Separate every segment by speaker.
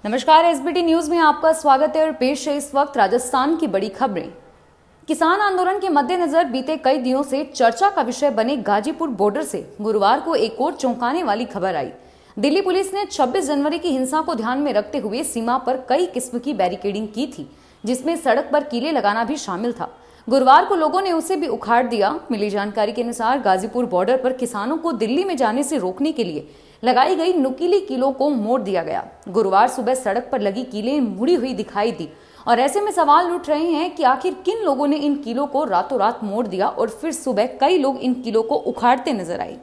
Speaker 1: नमस्कार, SBT news में आपका स्वागत है और पेश है इस वक्त राजस्थान की बड़ी खबरें। किसान आंदोलन के मद्देनजर बीते कई दिनों से चर्चा का विषय बने गाजीपुर बॉर्डर से गुरुवार को एक और चौंकाने वाली खबर आई। दिल्ली पुलिस ने 26 जनवरी की हिंसा को ध्यान में रखते हुए सीमा पर कई किस्म की बैरिकेडिंग की थी, जिसमें सड़क पर कीले लगाना भी शामिल था। गुरुवार को लोगों ने उसे भी उखाड़ दिया। मिली जानकारी के अनुसार गाजीपुर बॉर्डर पर किसानों को दिल्ली में जाने से रोकने के लिए लगाई गई नुकीली कीलों को मोड़ दिया गया। गुरुवार सुबह सड़क पर लगी कीलें मुड़ी हुई दिखाई दी और ऐसे में सवाल उठ रहे हैं कि आखिर किन लोगों ने इन कीलों को रातों रात मोड़ दिया और फिर सुबह कई लोग इन कीलों को उखाड़ते नजर आए।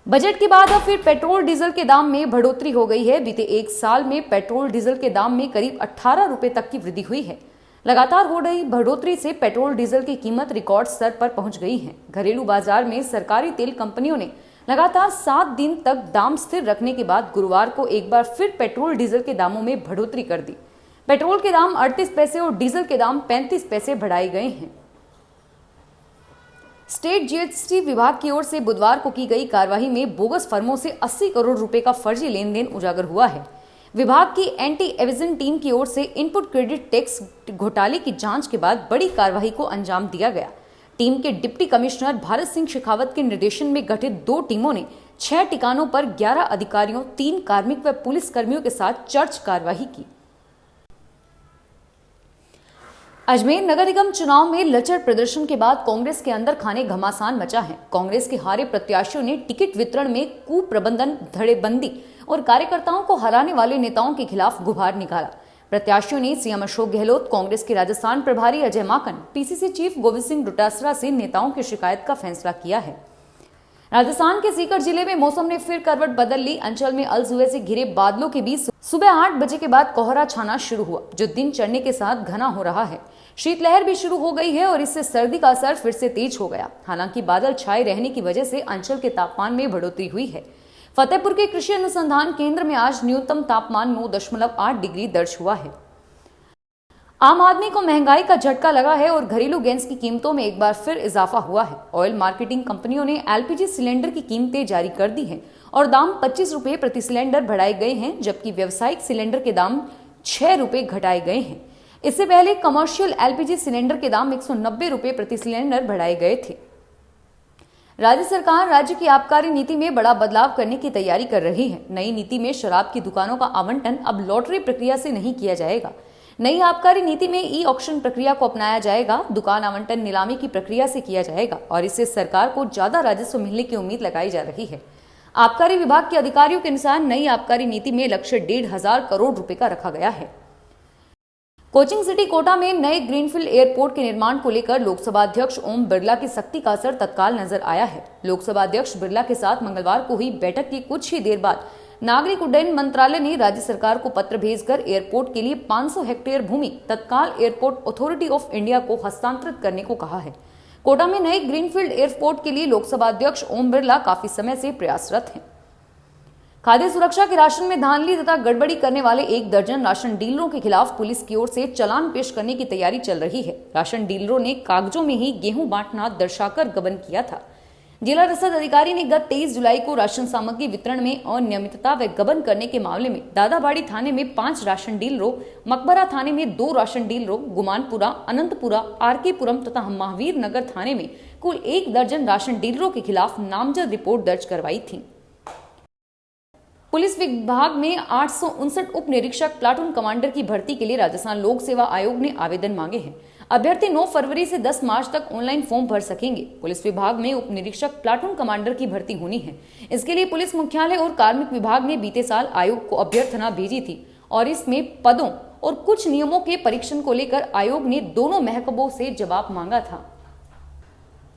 Speaker 1: बजट के बाद अब फिर पेट्रोल डीजल के दाम में बढ़ोतरी हो गई है। बीते एक साल में पेट्रोल डीजल के दाम में करीब 18 रुपए तक की वृद्धि हुई है। लगातार हो रही बढ़ोतरी से पेट्रोल डीजल की कीमत रिकॉर्ड स्तर पर पहुंच गई है। घरेलू बाजार में सरकारी तेल कंपनियों ने लगातार 7 दिन तक दाम स्थिर रखने के बाद गुरुवार को एक बार फिर पेट्रोल डीजल के दामों में बढ़ोतरी कर दी। पेट्रोल के दाम 38 पैसे और डीजल के दाम 35 पैसे बढ़ाए गए हैं। स्टेट जीएसटी विभाग की ओर से बुधवार को की गई कार्रवाई में बोगस फर्मों से 80 करोड़ रुपए का फर्जी लेन देन उजागर हुआ है। विभाग की एंटी एविजन टीम की ओर से इनपुट क्रेडिट टैक्स घोटाले की जांच के बाद बड़ी कार्रवाई को अंजाम दिया गया। टीम के डिप्टी कमिश्नर भारत सिंह शेखावत के निर्देशन में गठित 2 टीमों ने 6 ठिकानों पर 11 अधिकारियों, 3 कार्मिक व पुलिस कर्मियों के साथ सर्च कार्रवाई की। अजमेर नगर निगम चुनाव में लचर प्रदर्शन के बाद कांग्रेस के अंदर खाने घमासान मचा है। कांग्रेस के हारे प्रत्याशियों ने टिकट वितरण में कुप्रबंधन, धड़ेबंदी और कार्यकर्ताओं को हराने वाले नेताओं के खिलाफ गुहार निकाला। प्रत्याशियों ने सीएम अशोक गहलोत, कांग्रेस के राजस्थान प्रभारी अजय माकन, पीसीसी चीफ गोविंद सिंह डोटासरा से नेताओं की शिकायत का फैसला किया है। राजस्थान के सीकर जिले में मौसम ने फिर करवट बदल ली। अंचल में अलसुबह से घिरे बादलों के बीच सुबह 8 बजे के बाद कोहरा छाना शुरू हुआ, जो दिन चढ़ने के साथ घना हो रहा है। शीतलहर भी शुरू हो गई है और इससे सर्दी का असर फिर से तेज हो गया। हालांकि बादल छाए रहने की वजह से अंचल के तापमान में बढ़ोतरी हुई है। फतेहपुर के कृषि अनुसंधान केंद्र में आज न्यूनतम तापमान 9.8 डिग्री दर्ज हुआ है। आम आदमी को महंगाई का झटका लगा है और घरेलू गैस की कीमतों में एक बार फिर इजाफा हुआ है। ऑयल मार्केटिंग कंपनियों ने एलपीजी सिलेंडर की कीमतें जारी कर दी हैं और दाम 25 रुपए प्रति सिलेंडर बढ़ाए गए हैं, जबकि व्यावसायिक सिलेंडर के दाम 6 रुपए घटाए गए हैं। इससे पहले कमर्शियल एलपीजी सिलेंडर के दाम 190 रुपए प्रति सिलेंडर बढ़ाए गए थे। राज्य सरकार राज्य की आबकारी नीति में बड़ा बदलाव करने की तैयारी कर रही है। नई नीति में शराब की दुकानों का आवंटन अब लॉटरी प्रक्रिया से नहीं किया जाएगा। नई आबकारी नीति में ई ऑक्शन प्रक्रिया को अपनाया जाएगा। दुकान आवंटन नीलामी की प्रक्रिया से किया जाएगा और इससे सरकार को ज्यादा राजस्व मिलने की उम्मीद लगाई जा रही है। आबकारी विभाग के अधिकारियों के अनुसार नई आबकारी नीति में लक्ष्य 1,500 करोड़ रुपए का रखा गया है। कोचिंग सिटी कोटा में नए ग्रीनफील्ड एयरपोर्ट के निर्माण को लेकर लोकसभा अध्यक्ष ओम बिरला की सख्ती का असर तत्काल नजर आया है। लोकसभा अध्यक्ष बिरला के साथ मंगलवार को हुई बैठक की कुछ ही देर बाद नागरिक उड्डयन मंत्रालय ने राज्य सरकार को पत्र भेजकर एयरपोर्ट के लिए 500 हेक्टेयर भूमि तत्काल एयरपोर्ट अथॉरिटी ऑफ इंडिया को हस्तांतरित करने को कहा है। कोटा में नए ग्रीनफील्ड एयरपोर्ट के लिए लोकसभा अध्यक्ष ओम बिरला काफी समय से प्रयासरत हैं। खाद्य सुरक्षा के राशन में धांधली तथा गड़बड़ी करने वाले 1 दर्जन राशन डीलरों के खिलाफ पुलिस की ओर से चालान पेश करने की तैयारी चल रही है। राशन डीलरों ने कागजों में ही गेहूं बांटना दर्शाकर गबन किया था। जिला रसद अधिकारी ने गत 23 जुलाई को राशन सामग्री वितरण में अनियमितता व गबन करने के मामले में दादाबाड़ी थाने में 5 राशन डीलरों, मकबरा थाने में 2 राशन डीलरों, गुमानपुरा, अनंतपुरा, आरकेपुरम तथा महावीर नगर थाने में कुल 1 दर्जन राशन डीलरों के खिलाफ नामजद रिपोर्ट दर्ज करवाई थी। पुलिस विभाग में 859 उप निरीक्षक प्लाटून कमांडर की भर्ती के लिए राजस्थान लोक सेवा आयोग ने आवेदन मांगे हैं। अभ्यर्थी 9 फरवरी से 10 मार्च तक ऑनलाइन फॉर्म भर सकेंगे। पुलिस विभाग में उप निरीक्षक प्लाटून कमांडर की भर्ती होनी है। इसके लिए पुलिस मुख्यालय और कार्मिक विभाग ने बीते साल आयोग को अभ्यर्थना भेजी थी और इसमें पदों और कुछ नियमों के परीक्षण को लेकर आयोग ने दोनों महकमों से जवाब मांगा था।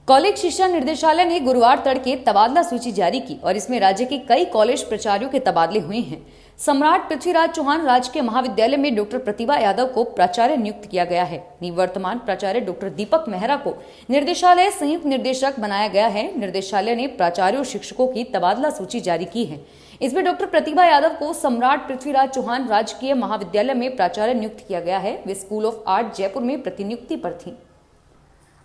Speaker 1: कॉलेज शिक्षा निर्देशालय ने गुरुवार तड़के तबादला सूची जारी की और इसमें राज्य के कई कॉलेज प्राचार्यों के तबादले हुए हैं। सम्राट पृथ्वीराज चौहान राजकीय महाविद्यालय में डॉक्टर प्रतिभा यादव को प्राचार्य नियुक्त किया गया है। निवर्तमान प्राचार्य डॉक्टर दीपक मेहरा को निर्देशालय संयुक्त निर्देशक बनाया गया है। निर्देशालय ने प्राचार्यों और शिक्षकों की तबादला सूची जारी की है। इसमें डॉक्टर प्रतिभा यादव को सम्राट पृथ्वीराज चौहान राजकीय महाविद्यालय में प्राचार्य नियुक्त किया गया है। वे स्कूल ऑफ आर्ट जयपुर में प्रतिनियुक्ति पर थी।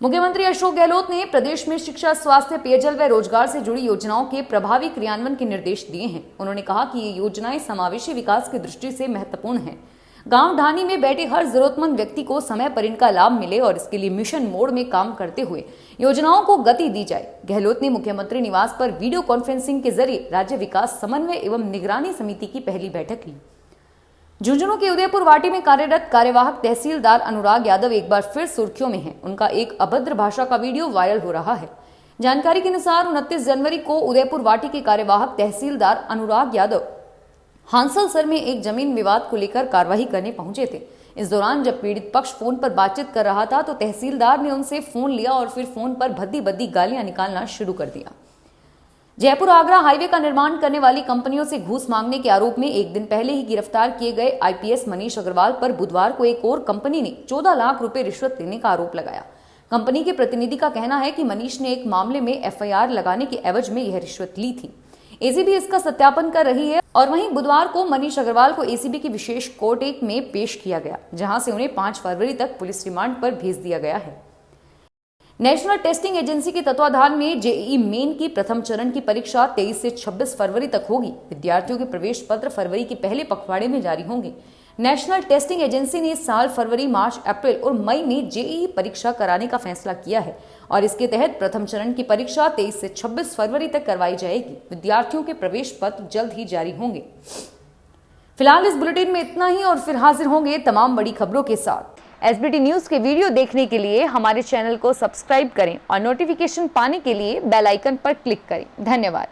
Speaker 1: मुख्यमंत्री अशोक गहलोत ने प्रदेश में शिक्षा, स्वास्थ्य, पेयजल व रोजगार से जुड़ी योजनाओं के प्रभावी क्रियान्वयन के निर्देश दिए हैं। उन्होंने कहा कि ये योजनाएं समावेशी विकास की दृष्टि से महत्वपूर्ण हैं। गांव ढाणी में बैठे हर जरूरतमंद व्यक्ति को समय पर इनका लाभ मिले और इसके लिए मिशन मोड में काम करते हुए योजनाओं को गति दी जाए। गहलोत ने मुख्यमंत्री निवास पर वीडियो कॉन्फ्रेंसिंग के जरिए राज्य विकास समन्वय एवं निगरानी समिति की पहली बैठक ली। झुंझुनू के उदयपुर वाटी में कार्यरत कार्यवाहक तहसीलदार अनुराग यादव एक बार फिर सुर्खियों में हैं। उनका एक अभद्र भाषा का वीडियो वायरल हो रहा है। जानकारी के अनुसार 29 जनवरी को उदयपुर वाटी के कार्यवाहक तहसीलदार अनुराग यादव हांसलसर में एक जमीन विवाद को लेकर कार्रवाई करने पहुंचे थे। इस दौरान जब पीड़ित पक्ष फोन पर बातचीत कर रहा था तो तहसीलदार ने उनसे फोन लिया और फिर फोन पर भद्दी भद्दी गालियां निकालना शुरू कर दिया। जयपुर आगरा हाईवे का निर्माण करने वाली कंपनियों से घूस मांगने के आरोप में एक दिन पहले ही गिरफ्तार किए गए आईपीएस मनीष अग्रवाल पर बुधवार को एक और कंपनी ने 14 लाख रुपए रिश्वत लेने का आरोप लगाया। कंपनी के प्रतिनिधि का कहना है कि मनीष ने एक मामले में एफआईआर लगाने के एवज में यह रिश्वत ली थी। एसीबी इसका सत्यापन कर रही है और वहीं बुधवार को मनीष अग्रवाल को एसीबी की विशेष कोर्ट एक में पेश किया गया, जहां से उन्हें 5 फरवरी तक पुलिस रिमांड पर भेज दिया गया है। नेशनल टेस्टिंग एजेंसी के तत्वाधान में जेईई मेन की प्रथम चरण की परीक्षा 23 से 26 फरवरी तक होगी। विद्यार्थियों के प्रवेश पत्र फरवरी के पहले पखवाड़े में जारी होंगे। नेशनल टेस्टिंग एजेंसी ने इस साल फरवरी, मार्च, अप्रैल और मई में जेईई परीक्षा कराने का फैसला किया है और इसके तहत प्रथम चरण की परीक्षा 23 से 26 फरवरी तक करवाई जाएगी। विद्यार्थियों के प्रवेश पत्र जल्द ही जारी होंगे। फिलहाल इस बुलेटिन में इतना ही और फिर हाजिर होंगे तमाम बड़ी खबरों के साथ। एसबीटी न्यूज के वीडियो देखने के लिए हमारे चैनल को सब्सक्राइब करें और नोटिफिकेशन पाने के लिए बेल आइकन पर क्लिक करें। धन्यवाद।